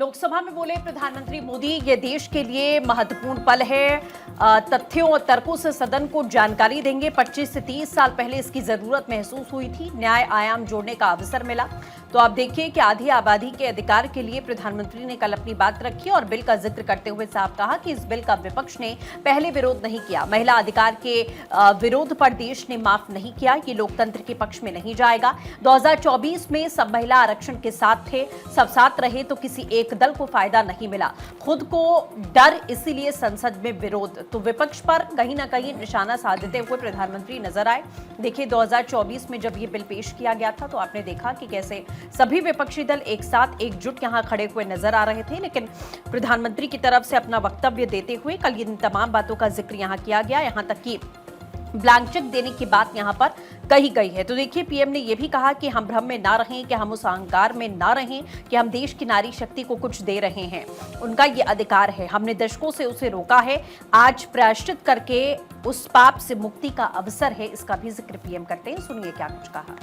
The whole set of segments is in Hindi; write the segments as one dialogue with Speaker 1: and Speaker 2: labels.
Speaker 1: लोकसभा में बोले प्रधानमंत्री मोदी, ये देश के लिए महत्वपूर्ण पल है। तथ्यों और तर्कों से सदन को जानकारी देंगे। 25 से 30 साल पहले इसकी जरूरत महसूस हुई थी, न्याय आयाम जोड़ने का अवसर मिला। तो आप देखिए कि आधी आबादी के अधिकार के लिए प्रधानमंत्री ने कल अपनी बात रखी और बिल का जिक्र करते हुए साफ कहा कि इस बिल का विपक्ष ने पहले विरोध नहीं किया। महिला अधिकार के विरोध पर देश ने माफ नहीं किया, ये लोकतंत्र के पक्ष में नहीं जाएगा। 2024 में सब महिला आरक्षण के साथ थे, सब साथ रहे तो किसी एक दल को फायदा नहीं मिला। खुद को डर, इसीलिए संसद में विरोध। तो विपक्ष पर कहीं ना कहीं निशाना साधते हुए प्रधानमंत्री नजर आए। देखिए 2024 में जब ये बिल पेश किया गया था तो आपने देखा कि कैसे सभी विपक्षी दल एक साथ एकजुट यहां खड़े हुए नजर आ रहे थे, लेकिन प्रधानमंत्री की तरफ से अपना वक्तव्य देते हुए कल इन तमाम बातों का जिक्र यहां किया गया। यहां तक कि ब्लैंक चेक देने की बात यहां पर कही गई है। तो देखिए पीएम ने यह भी कहा कि हम भ्रम में ना रहें, कि हम उस अहंकार में ना रहें कि हम देश की नारी शक्ति को कुछ दे रहे हैं। उनका ये अधिकार है, हमने दशकों से उसे रोका है। आज प्रायश्चित करके उस पाप से मुक्ति का अवसर है। इसका भी जिक्र पीएम करते हैं, सुनिए क्या कुछ कहा।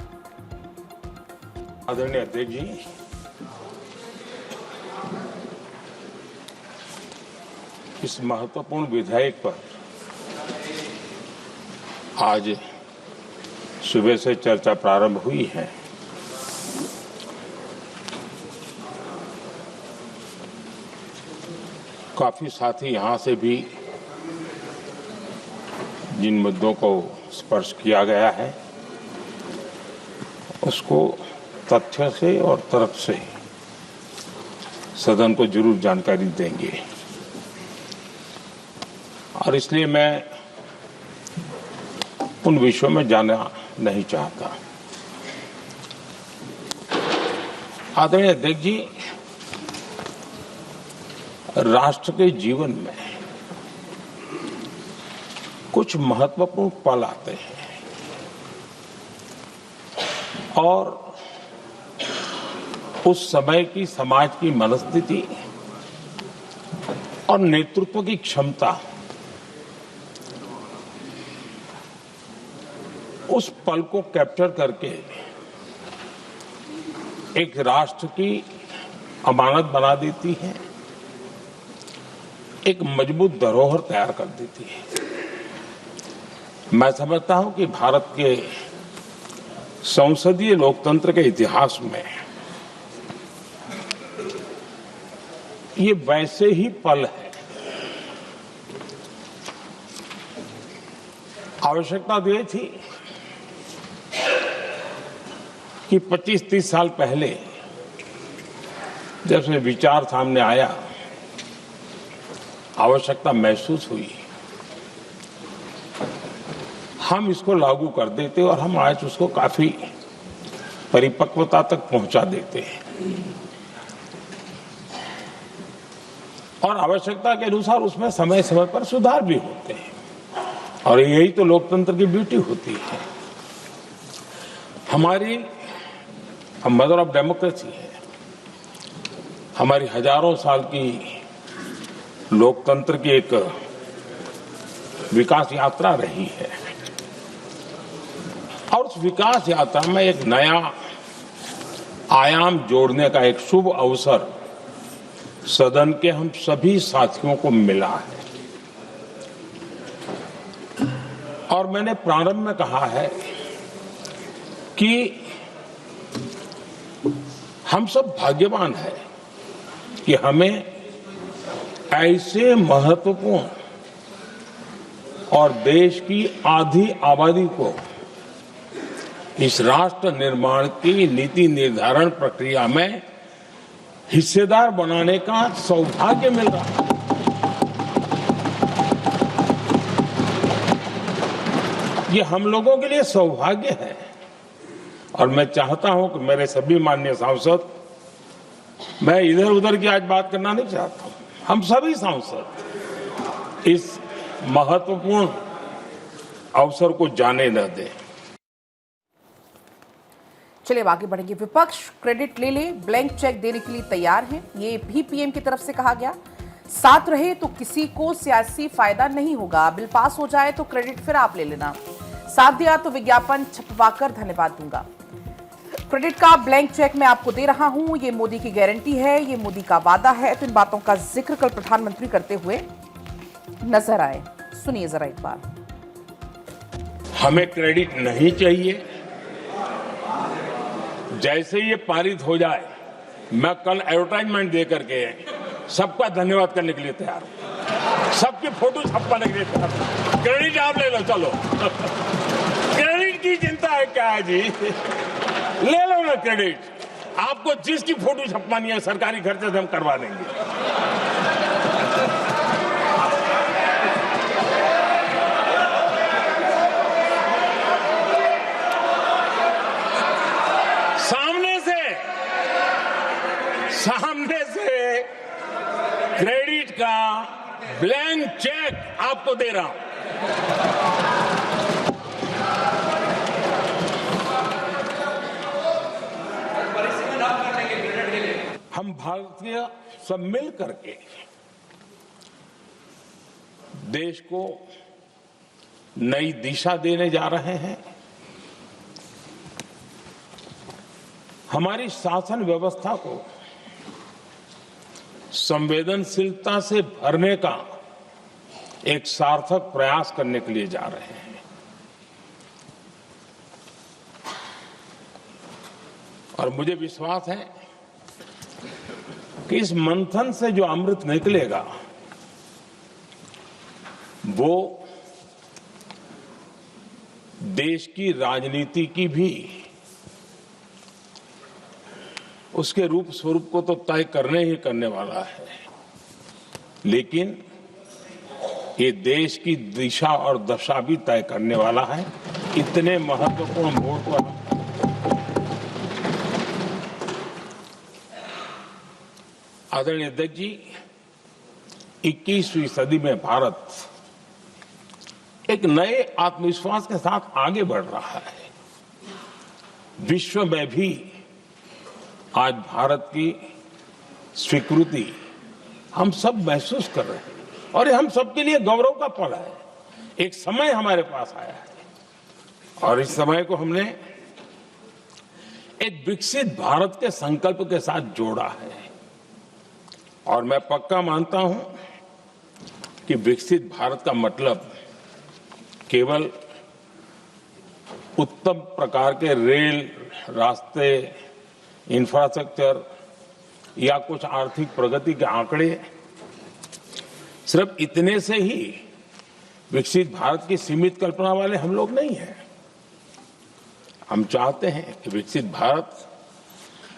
Speaker 2: आदरणीय अध्यक्ष जी, इस महत्वपूर्ण विधेयक पर आज सुबह से चर्चा प्रारंभ हुई है। काफी साथी यहां से भी जिन मुद्दों को स्पर्श किया गया है उसको तथ्य से और तर्क से सदन को जरूर जानकारी देंगे और इसलिए मैं उन विषयों में जाना नहीं चाहता। आदरणीय अध्यक्ष जी, राष्ट्र के जीवन में कुछ महत्वपूर्ण पल आते हैं और उस समय की समाज की मनस्थिति और नेतृत्व की क्षमता उस पल को कैप्चर करके एक राष्ट्र की अमानत बना देती है, एक मजबूत धरोहर तैयार कर देती है। मैं समझता हूं कि भारत के संसदीय लोकतंत्र के इतिहास में ये वैसे ही पल है। आवश्यकता तो ये थी कि 25-30 साल पहले जब से विचार सामने आया, आवश्यकता महसूस हुई, हम इसको लागू कर देते और हम आज उसको काफी परिपक्वता तक पहुंचा देते हैं और आवश्यकता के अनुसार उसमें समय समय पर सुधार भी होते हैं और यही तो लोकतंत्र की ब्यूटी होती है। हमारी मदर ऑफ डेमोक्रेसी है, हमारी हजारों साल की लोकतंत्र की एक विकास यात्रा रही है और उस विकास यात्रा में एक नया आयाम जोड़ने का एक शुभ अवसर सदन के हम सभी साथियों को मिला है और मैंने प्रारंभ में कहा है कि हम सब भाग्यवान हैं कि हमें ऐसे महत्वपूर्ण और देश की आधी आबादी को इस राष्ट्र निर्माण की नीति निर्धारण प्रक्रिया में हिस्सेदार बनाने का सौभाग्य मिल रहा है। ये हम लोगों के लिए सौभाग्य है और मैं चाहता हूं कि मेरे सभी माननीय सांसद, मैं इधर उधर की आज बात करना नहीं चाहता हूं, हम सभी सांसद इस महत्वपूर्ण अवसर को जाने न दें।
Speaker 3: चलिए आगे बढ़ेंगे। विपक्ष क्रेडिट ले ले, ब्लैंक चेक देने के लिए तैयार हैं, ये भी पीएम की तरफ से कहा गया। साथ रहे तो किसी को सियासी फायदा नहीं होगा, बिल पास हो जाए तो क्रेडिट फिर आप ले लेना, साथ दिया तो विज्ञापन छपवाकर धन्यवाद दूंगा। क्रेडिट का ब्लैंक चेक मैं आपको दे रहा हूं, ये मोदी की गारंटी है, ये मोदी का वादा है। तो इन बातों का जिक्र कल प्रधानमंत्री करते हुए नजर आए। सुनिए जरा एक बार।
Speaker 2: हमें क्रेडिट नहीं चाहिए। जैसे ये पारित हो जाए, मैं कल एडवर्टाइजमेंट दे करके सबका धन्यवाद करने के लिए तैयार हूं, सबकी फोटो छपवाने के लिए तैयार हूं। क्रेडिट आप ले लो, चलो। क्रेडिट की चिंता है क्या है जी? ले लो ना क्रेडिट। आपको जिसकी फोटो छपवानी है सरकारी खर्चे से हम करवा देंगे। सामने से क्रेडिट का ब्लैंक चेक आपको दे रहा हूं। हम भारतीय सब मिल करके देश को नई दिशा देने जा रहे हैं। हमारी शासन व्यवस्था को संवेदनशीलता से भरने का एक सार्थक प्रयास करने के लिए जा रहे हैं। और मुझे विश्वास है कि इस मंथन से जो अमृत निकलेगा वो देश की राजनीति की भी उसके रूप स्वरूप को तो तय करने ही करने वाला है, लेकिन ये देश की दिशा और दशा भी तय करने वाला है। इतने महत्वपूर्ण मोड़ पर आदरणीय अध्यक्ष जी, 21वीं सदी में भारत एक नए आत्मविश्वास के साथ आगे बढ़ रहा है। विश्व में भी आज भारत की स्वीकृति हम सब महसूस कर रहे हैं और ये हम सबके लिए गौरव का पल है। एक समय हमारे पास आया है और इस समय को हमने एक विकसित भारत के संकल्प के साथ जोड़ा है। और मैं पक्का मानता हूं कि विकसित भारत का मतलब केवल उत्तम प्रकार के रेल, रास्ते, इंफ्रास्ट्रक्चर या कुछ आर्थिक प्रगति के आंकड़े सिर्फ इतने से ही विकसित भारत की सीमित कल्पना वाले हम लोग नहीं हैं। हम चाहते हैं कि विकसित भारत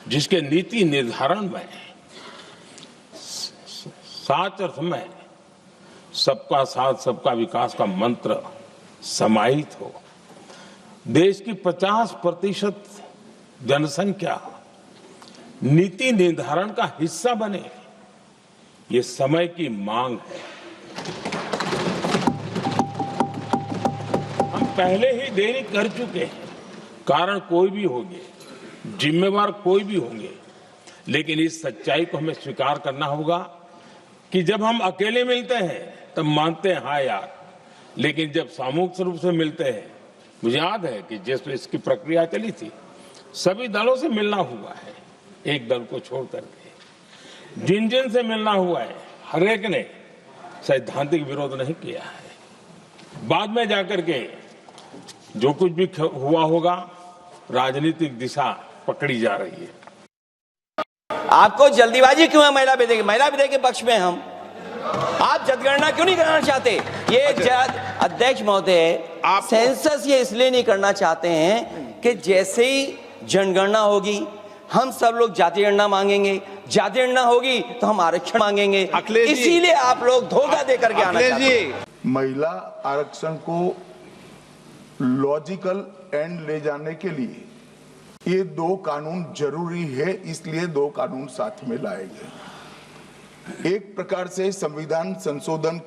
Speaker 2: जिसके नीति निर्धारण में साच अर्थ में सबका साथ सबका विकास का मंत्र समाहित हो, देश की 50% जनसंख्या नीति निर्धारण का हिस्सा बने, ये समय की मांग है। हम पहले ही देरी कर चुके हैं। कारण कोई भी होंगे, जिम्मेवार कोई भी होंगे, लेकिन इस सच्चाई को हमें स्वीकार करना होगा कि जब हम अकेले मिलते हैं तब मानते हैं हाँ यार, लेकिन जब सामूहिक रूप से मिलते हैं, मुझे याद है कि जिस इसकी प्रक्रिया चली थी, सभी दलों से मिलना हुआ है, एक दल को छोड़ करके जिन जिन से मिलना हुआ है हर एक ने सैद्धांतिक विरोध नहीं किया है। बाद में जाकर के जो कुछ भी हुआ होगा, राजनीतिक दिशा पकड़ी जा रही है।
Speaker 4: आपको जल्दीबाजी क्यों है महिला विधेयक? महिला विधेयक के पक्ष में हम, आप जनगणना क्यों नहीं कराना चाहते? ये अध्यक्ष महोदय, आप सेंसस ये इसलिए नहीं करना चाहते हैं कि जैसे ही जनगणना होगी हम सब लोग जाति गणना मांगेंगे, जाति गणना होगी तो हम आरक्षण मांगेंगे, इसीलिए आप लोग धोखा दे करके आना चाहते हैं।
Speaker 5: महिला आरक्षण को लॉजिकल एंड ले जाने के लिए ये 2 कानून जरूरी है, इसलिए 2 कानून साथ में लाए गए। एक प्रकार से संविधान संशोधन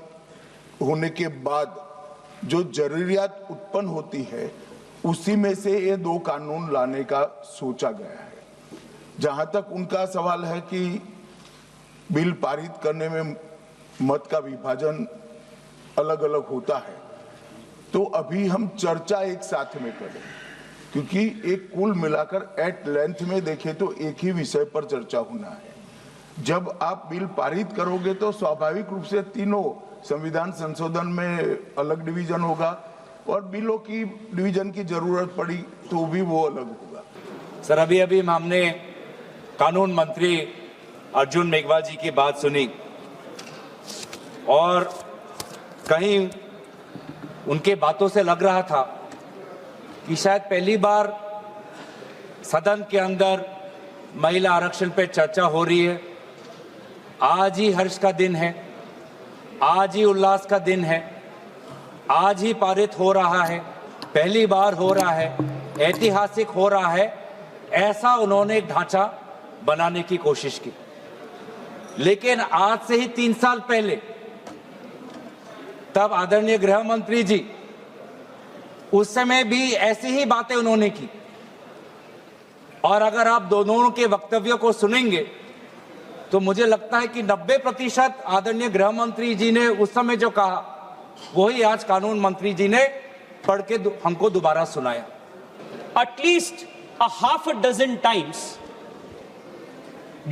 Speaker 5: होने के बाद जो जरूरियात उत्पन्न होती है उसी में से ये 2 कानून लाने का सोचा गया है। जहां तक उनका सवाल है कि बिल पारित करने में मत का विभाजन अलग अलग होता है, तो अभी हम चर्चा एक साथ में करें क्योंकि एक कुल मिलाकर एट लेंथ में देखें तो एक ही विषय पर चर्चा होना है। जब आप बिल पारित करोगे तो स्वाभाविक रूप से तीनों संविधान संशोधन में अलग डिवीजन होगा और बिलों की डिवीजन की जरूरत पड़ी तो भी वो अलग होगा।
Speaker 6: सर, अभी हमने कानून मंत्री अर्जुन मेघवाल जी की बात सुनी और कहीं उनके बातों से लग रहा था कि शायद पहली बार सदन के अंदर महिला आरक्षण पे चर्चा हो रही है। आज ही हर्ष का दिन है, आज ही उल्लास का दिन है, आज ही पारित हो रहा है, पहली बार हो रहा है, ऐतिहासिक हो रहा है, ऐसा उन्होंने एक ढांचा बनाने की कोशिश की। लेकिन आज से ही 3 साल पहले तब आदरणीय गृह मंत्री जी उस समय भी ऐसी ही बातें उन्होंने की और अगर आप दोनों के वक्तव्यों को सुनेंगे तो मुझे लगता है कि 90% आदरणीय गृह मंत्री जी ने उस समय जो कहा वही आज कानून मंत्री जी ने पढ़ के हमको दोबारा सुनाया।
Speaker 7: At least a half a dozen times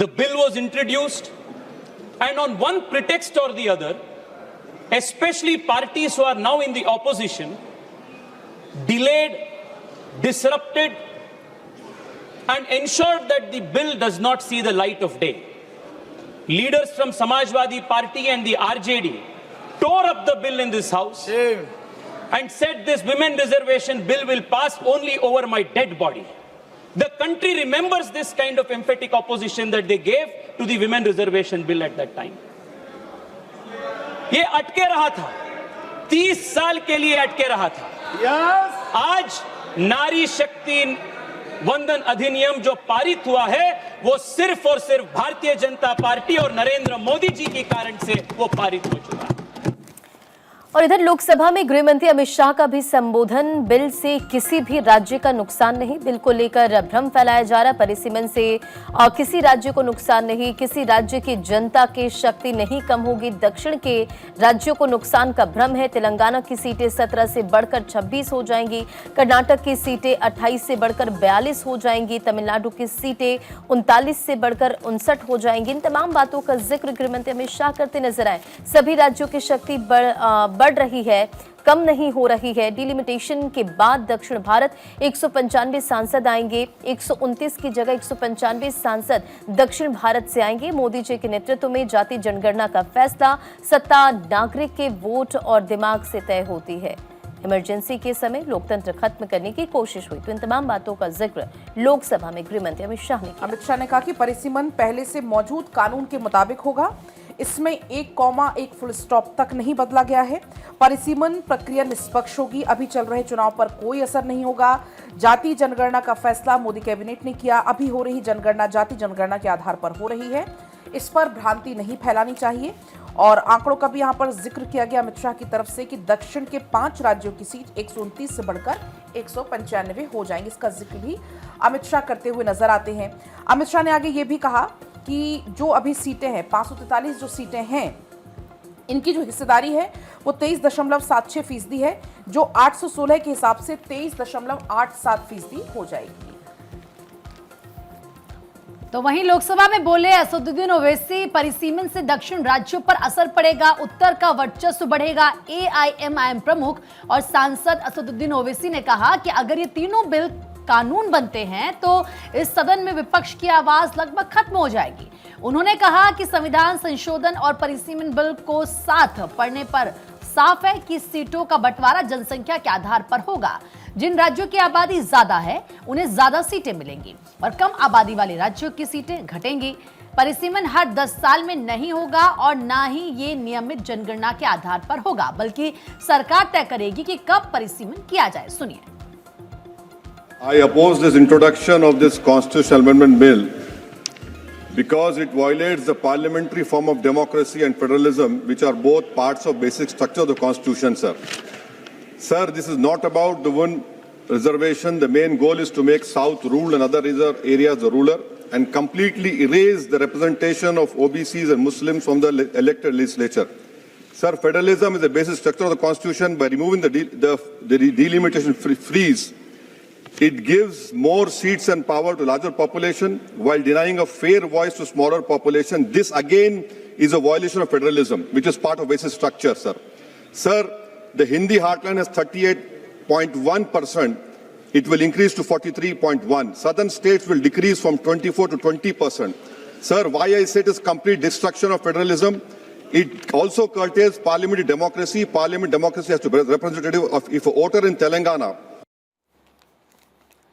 Speaker 7: the bill was introduced, and on one pretext or the other, especially parties who are now in the opposition, delayed, disrupted, and ensured that the bill does not see the light of day. Leaders from Samajwadi Party and the RJD tore up the bill in this house and said this women reservation bill will pass only over my dead body. The country remembers this kind of emphatic opposition that they gave to the women reservation bill at that time. ये अटके रहा था, 30 साल के लिए अटके रहा था। आज नारी शक्ति वंदन अधिनियम जो पारित हुआ है वो सिर्फ और सिर्फ भारतीय जनता पार्टी और नरेंद्र मोदी जी के कारण से वो पारित हो चुका है।
Speaker 8: और इधर लोकसभा में गृह मंत्री अमित शाह का भी संबोधन। बिल से किसी भी राज्य का नुकसान नहीं, बिल को लेकर भ्रम फैलाया जा रहा। परिसीमन से किसी राज्य को नुकसान नहीं, किसी राज्य की जनता की शक्ति नहीं कम होगी। दक्षिण के राज्यों को नुकसान का भ्रम है। तेलंगाना की सीटें 17 से बढ़कर 26 हो जाएंगी, कर्नाटक की सीटें 28 से बढ़कर 42 हो जाएंगी, तमिलनाडु की सीटें 39 से बढ़कर 59 हो जाएंगी। इन तमाम बातों का जिक्र गृह मंत्री अमित शाह करते नजर आए। सभी राज्यों की शक्ति बढ़ रही है, कम नहीं हो रही है। डिलिमिटेशन के बाद दक्षिण भारत 195 सांसद आएंगे, 129 की जगह 195 सांसद दक्षिण भारत से आएंगे। मोदी जी के नेतृत्व में जाति जनगणना का फैसला सत्ता नागरिक के वोट और दिमाग से तय होती है। इमरजेंसी के समय लोकतंत्र खत्म करने की कोशिश हुई। तो इन तमाम बातों का जिक्र लोकसभा में गृह मंत्री अमित शाह ने किया।
Speaker 3: अमित शाह ने कहा कि परिसीमन पहले से मौजूद कानून के मुताबिक होगा, इसमें एक कॉमा एक फुल स्टॉप तक नहीं बदला गया है। परिसीमन प्रक्रिया निष्पक्ष होगी, अभी चल रहे चुनाव पर कोई असर नहीं होगा। जाति जनगणना का फैसला मोदी कैबिनेट ने किया, अभी हो रही जनगणना जाति जनगणना के आधार पर हो रही है, इस पर भ्रांति नहीं फैलानी चाहिए। और आंकड़ों का भी यहां पर जिक्र किया गया अमित शाह की तरफ से कि दक्षिण के 5 राज्यों की सीट 129 से बढ़कर 195 हो जाएंगी। इसका जिक्र भी अमित शाह करते हुए नजर आते हैं। अमित शाह ने आगे ये भी कहा कि जो अभी सीटें हैं 543 जो सीटें हैं इनकी जो हिस्सेदारी है वो 23.76% है, जो 816 के हिसाब से 23.87% हो जाएगी।
Speaker 1: तो वहीं लोकसभा में बोले असदुद्दीन ओवैसी, परिसीमन से दक्षिण राज्यों पर असर पड़ेगा, उत्तर का वर्चस्व बढ़ेगा। एआईएमआईएम प्रमुख और सांसद असदुद्दीन ओवैसी ने कहा कि अगर ये तीनों बिल कानून बनते हैं तो इस सदन में विपक्ष की आवाज लगभग खत्म हो जाएगी। उन्होंने कहा कि संविधान संशोधन और परिसीमन बिल को साथ पढ़ने पर साफ है कि सीटों का बंटवारा जनसंख्या के आधार पर होगा। जिन राज्यों की आबादी ज्यादा है उन्हें ज्यादा सीटें मिलेंगी और कम आबादी वाले राज्यों की सीटें घटेंगी। परिसीमन हर 10 साल में नहीं होगा और ना ही ये नियमित जनगणना के आधार पर होगा, बल्कि सरकार तय करेगी कि कब परिसीमन किया जाए। सुनिए।
Speaker 9: I oppose this introduction of this constitutional amendment bill because it violates the parliamentary form of democracy and federalism, which are both parts of basic structure of the constitution, sir. Sir, this is not about the one reservation. The main goal is to make South rule and other areas ruler and completely erase the representation of OBCs and Muslims from the elected legislature. Sir, federalism is the basic structure of the constitution. By removing the delimitation freeze, It gives more seats and power to larger population while denying a fair voice to smaller population. This again is a violation of federalism, which is part of basic structure, sir. Sir, the Hindi heartland has 38.1%. It will increase to 43.1%. Southern states will decrease from 24 to 20%. Sir, why I say it is complete destruction of federalism? It also curtails parliamentary democracy. Parliament democracy has to be representative of, if a voter in Telangana